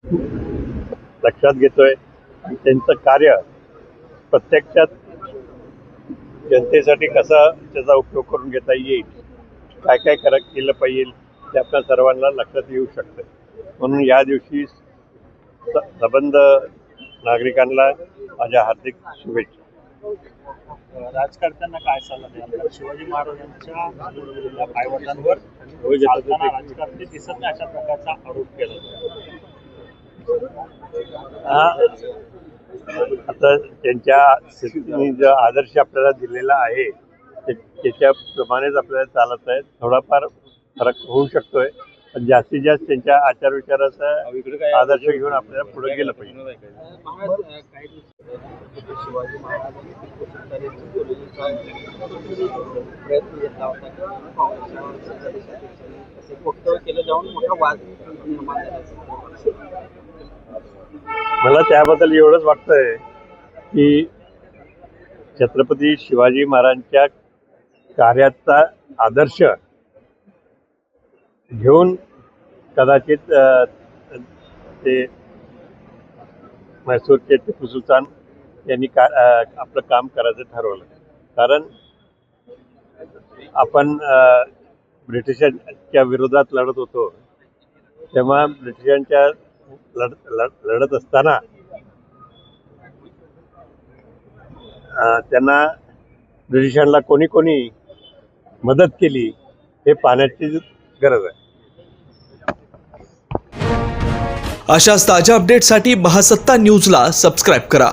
लक्षात घेतोय आणि त्यांचं कार्य प्रत्यक्षात जनतेसाठी कसा त्याचा उपयोग करून घेता येईल, काय काय केलं पाहिजे ते आपल्या सर्वांना लक्षात येऊ शकतं. म्हणून या दिवशी सबंध नागरिकांना माझ्या हार्दिक शुभेच्छा. राजकारत्यांना काय सल्ला द्याल? शिवाजी महाराजांच्या पायवटांवर राजकारणी दिसत नाही अशा प्रकारचा आरोप केला. आता त्यांच्या स्थितीने जो आदर्श आपल्याला दिलेला आहे त्याच्याप्रमाणेच आपल्याला चालत आहे. थोडाफार फरक होऊ शकतोय, पण जास्तीत जास्त त्यांच्या आचार विचाराचा आदर्श घेऊन आपल्याला पुढे गेलं पाहिजे. शिवाजी महाराजांनी वक्तव्य केलं जाऊन मोठा वाद निर्माण झाला. मला त्याबद्दल एवढंच वाटतंय की छत्रपती शिवाजी महाराजांच्या कार्याचा आदर्श घेऊन कदाचित ते म्हैसूरचे टिपू सुलतान यांनी आपलं काम करायचं ठरवलं. कारण आपण ब्रिटिशांच्या विरोधात लढत होतो, तेव्हा ब्रिटिशांच्या लढत असताना त्यांना ब्रिटिशांना कोणी कोणी मदत केली हे पाहण्याची गरज आहे. अशाच ताज्या अपडेटसाठी महासत्ता न्यूजला सबस्क्राईब करा.